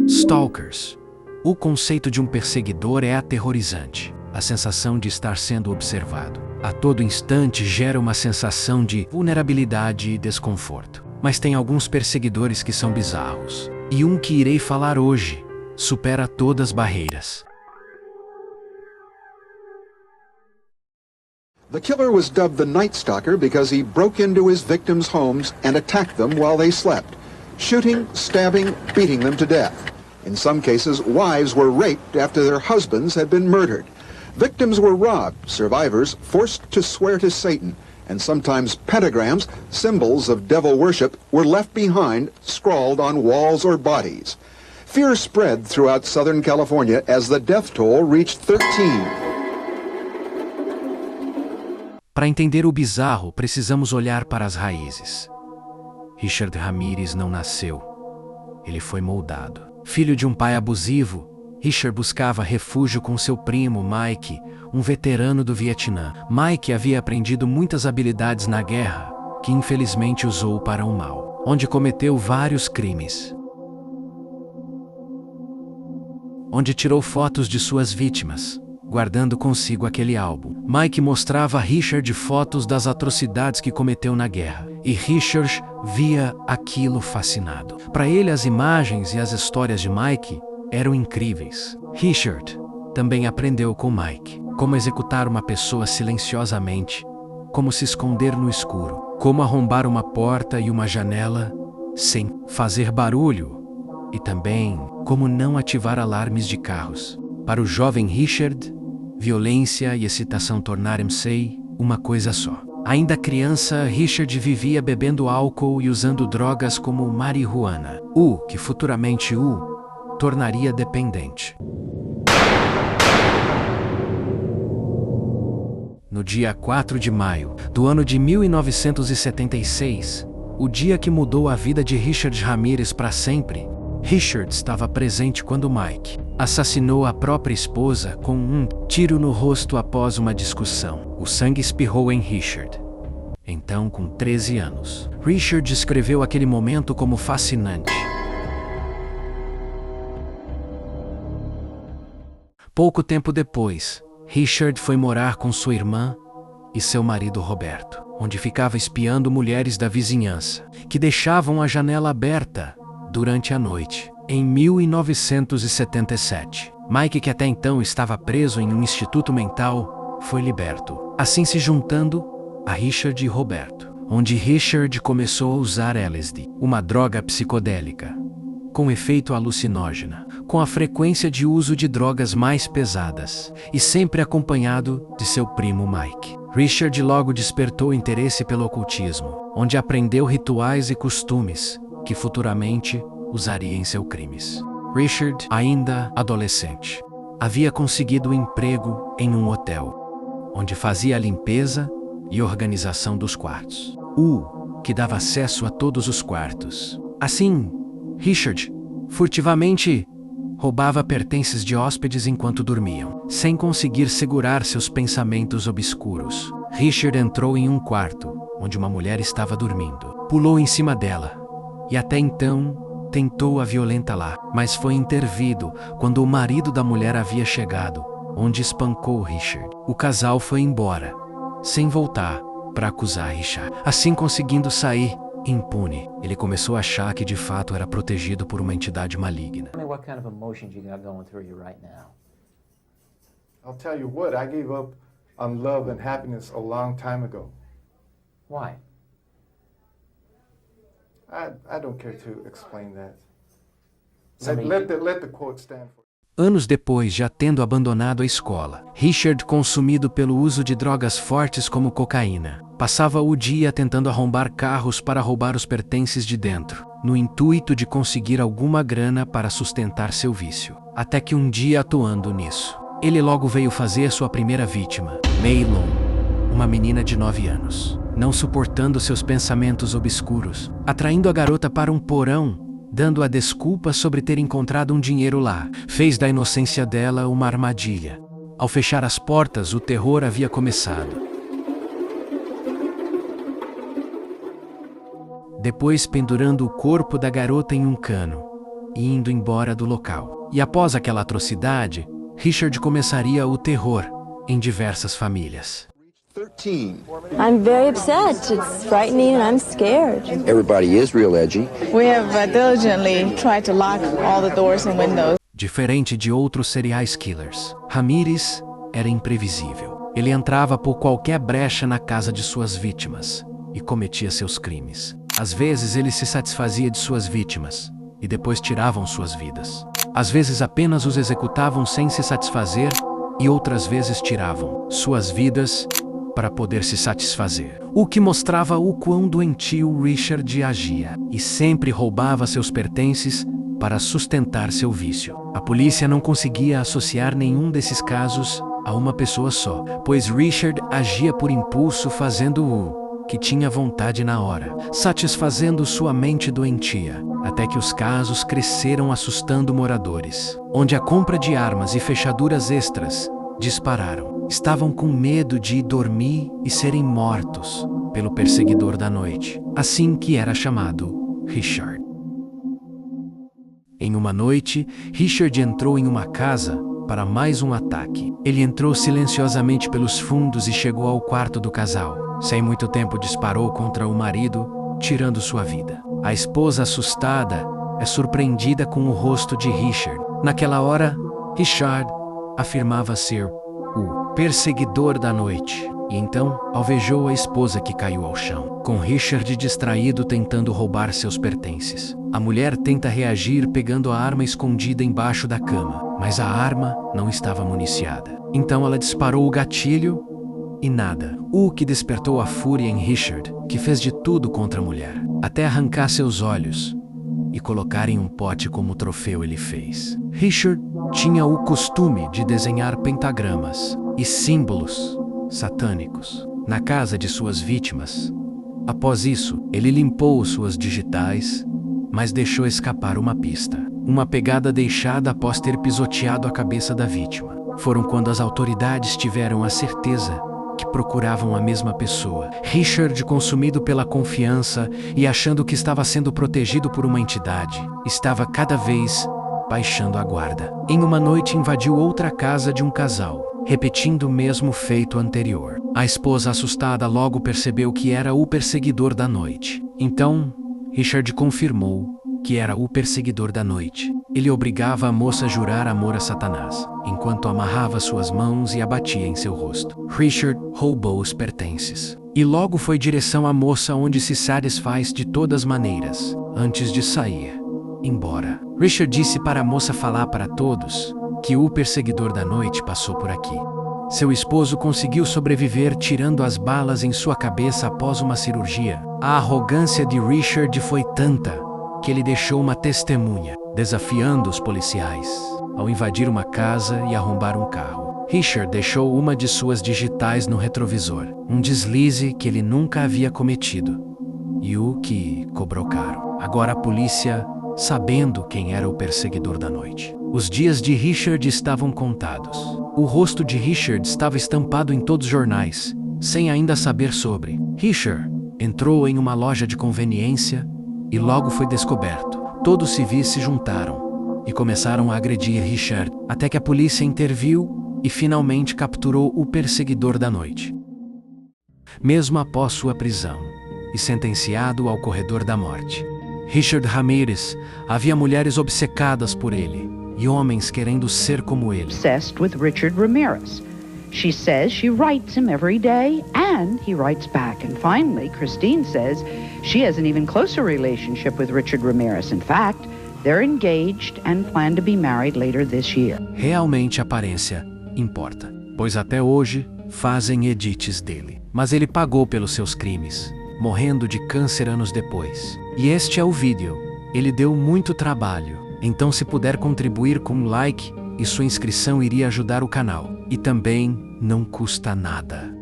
Stalkers. O conceito de um perseguidor é aterrorizante. A sensação de estar sendo observado a todo instante gera uma sensação de vulnerabilidade e desconforto. Mas tem alguns perseguidores que são bizarros. E um que irei falar hoje supera todas as barreiras. The killer was dubbed the Night Stalker because he broke into his victims' homes and attacked them while they slept, shooting, stabbing, beating them to death. In some cases, wives were raped after their husbands had been murdered. Victims were robbed, survivors forced to swear to Satan, and sometimes pentagrams, symbols of devil worship, were left behind, scrawled on walls or bodies. Fear spread throughout Southern California as the death toll reached 13. Para entender o bizarro, precisamos olhar para as raízes. Richard Ramirez não nasceu. Ele foi moldado. Filho de um pai abusivo, Richard buscava refúgio com seu primo, Mike, um veterano do Vietnã. Mike havia aprendido muitas habilidades na guerra, que infelizmente usou para o mal, onde cometeu vários crimes. Onde tirou fotos de suas vítimas, guardando consigo aquele álbum. Mike mostrava a Richard fotos das atrocidades que cometeu na guerra, e Richard via aquilo fascinado. Para ele, as imagens e as histórias de Mike eram incríveis. Richard também aprendeu com Mike como executar uma pessoa silenciosamente, como se esconder no escuro, como arrombar uma porta e uma janela sem fazer barulho, e também como não ativar alarmes de carros. Para o jovem Richard, violência e excitação tornaram-se uma coisa só. Ainda criança, Richard vivia bebendo álcool e usando drogas como marihuana, o que futuramente o tornaria dependente. No dia 4 de maio do ano de 1976, o dia que mudou a vida de Richard Ramirez para sempre, Richard estava presente quando Mike assassinou a própria esposa com um tiro no rosto após uma discussão. O sangue espirrou em Richard. Então, com 13 anos, Richard descreveu aquele momento como fascinante. Pouco tempo depois, Richard foi morar com sua irmã e seu marido Roberto, onde ficava espiando mulheres da vizinhança, que deixavam a janela aberta durante a noite. Em 1977, Mike, que até então estava preso em um instituto mental, foi liberto, assim se juntando a Richard e Roberto, onde Richard começou a usar LSD, uma droga psicodélica, com efeito alucinógeno, com a frequência de uso de drogas mais pesadas, e sempre acompanhado de seu primo Mike. Richard logo despertou interesse pelo ocultismo, onde aprendeu rituais e costumes que futuramente usaria em seus crimes. Richard, ainda adolescente, havia conseguido um emprego em um hotel, onde fazia a limpeza e organização dos quartos, que dava acesso a todos os quartos. Assim, Richard, furtivamente, roubava pertences de hóspedes enquanto dormiam, sem conseguir segurar seus pensamentos obscuros. Richard entrou em um quarto, onde uma mulher estava dormindo, pulou em cima dela, e até então tentou a violenta lá, mas foi intervido quando o marido da mulher havia chegado, onde espancou Richard. O casal foi embora, sem voltar, para acusar Richard, assim conseguindo sair impune. Ele começou a achar que de fato era protegido por uma entidade maligna. Tell me what kind of emotions you got going through you right now. I'll tell you what, I gave up on love and happiness a long time ago. Why? I don't care to explain that. Somebody- Let the quote stand for it. Anos depois, já tendo abandonado a escola, Richard, consumido pelo uso de drogas fortes como cocaína, passava o dia tentando arrombar carros para roubar os pertences de dentro, no intuito de conseguir alguma grana para sustentar seu vício. Até que um dia, atuando nisso, ele logo veio fazer sua primeira vítima, May Long, uma menina de 9 anos. Não suportando seus pensamentos obscuros, atraindo a garota para um porão, dando a desculpa sobre ter encontrado um dinheiro lá, fez da inocência dela uma armadilha. Ao fechar as portas, o terror havia começado. Depois, pendurando o corpo da garota em um cano e indo embora do local. E após aquela atrocidade, Richard começaria o terror em diversas famílias. 13. I'm very upset. It's frightening and I'm scared. Everybody is real edgy. We have diligently tried to lock all the doors and windows. Diferente de outros serial killers, Ramírez era imprevisível. Ele entrava por qualquer brecha na casa de suas vítimas e cometia seus crimes. Às vezes ele se satisfazia de suas vítimas e depois tiravam suas vidas. Às vezes apenas os executavam sem se satisfazer e outras vezes tiravam suas vidas para poder se satisfazer. O que mostrava o quão doentio Richard agia e sempre roubava seus pertences para sustentar seu vício. A polícia não conseguia associar nenhum desses casos a uma pessoa só, pois Richard agia por impulso, fazendo o que tinha vontade na hora, satisfazendo sua mente doentia, até que os casos cresceram, assustando moradores, onde a compra de armas e fechaduras extras dispararam. Estavam com medo de ir dormir e serem mortos pelo perseguidor da noite, assim que era chamado Richard. Em uma noite, Richard entrou em uma casa para mais um ataque. Ele entrou silenciosamente pelos fundos e chegou ao quarto do casal. Sem muito tempo disparou contra o marido, tirando sua vida. A esposa, assustada, é surpreendida com o rosto de Richard. Naquela hora, Richard afirmava ser o perseguidor da noite. E então, alvejou a esposa, que caiu ao chão, com Richard distraído tentando roubar seus pertences. A mulher tenta reagir pegando a arma escondida embaixo da cama, mas a arma não estava municiada. Então ela disparou o gatilho e nada. O que despertou a fúria em Richard, que fez de tudo contra a mulher, até arrancar seus olhos e colocar em um pote como troféu. Ele fez. Richard tinha o costume de desenhar pentagramas e símbolos satânicos na casa de suas vítimas. Após isso, ele limpou suas digitais, mas deixou escapar uma pista. Uma pegada deixada após ter pisoteado a cabeça da vítima. Foram quando as autoridades tiveram a certeza que procuravam a mesma pessoa. Richard, consumido pela confiança e achando que estava sendo protegido por uma entidade, estava cada vez baixando a guarda. Em uma noite invadiu outra casa de um casal, repetindo o mesmo feito anterior. A esposa, assustada, logo percebeu que era o perseguidor da noite. Então, Richard confirmou que era o perseguidor da noite. Ele obrigava a moça a jurar amor a Satanás, enquanto amarrava suas mãos e a batia em seu rosto. Richard roubou os pertences e logo foi em direção à moça, onde se satisfaz de todas maneiras, antes de sair embora. Richard disse para a moça falar para todos que o perseguidor da noite passou por aqui. Seu esposo conseguiu sobreviver tirando as balas em sua cabeça após uma cirurgia. A arrogância de Richard foi tanta que ele deixou uma testemunha, desafiando os policiais, ao invadir uma casa e arrombar um carro. Richard deixou uma de suas digitais no retrovisor, um deslize que ele nunca havia cometido, e o que cobrou caro. Agora a polícia, sabendo quem era o perseguidor da noite. Os dias de Richard estavam contados. O rosto de Richard estava estampado em todos os jornais, sem ainda saber sobre. Richard entrou em uma loja de conveniência e logo foi descoberto. Todos os civis se juntaram e começaram a agredir Richard, até que a polícia interviu e finalmente capturou o perseguidor da noite. Mesmo após sua prisão e sentenciado ao corredor da morte, Richard Ramírez, havia mulheres obcecadas por ele e homens querendo ser como ele. Obsessed with Richard Ramirez. She says she writes him every day and he writes back. And finally, Christine says she has an even closer relationship with Richard Ramirez. In fact, they're engaged and plan to be married later this year. Realmente a aparência importa, pois até hoje fazem edits dele. Mas ele pagou pelos seus crimes, morrendo de câncer anos depois. E este é o vídeo. Ele deu muito trabalho. Então, se puder contribuir com um like e sua inscrição, iria ajudar o canal. E também não custa nada.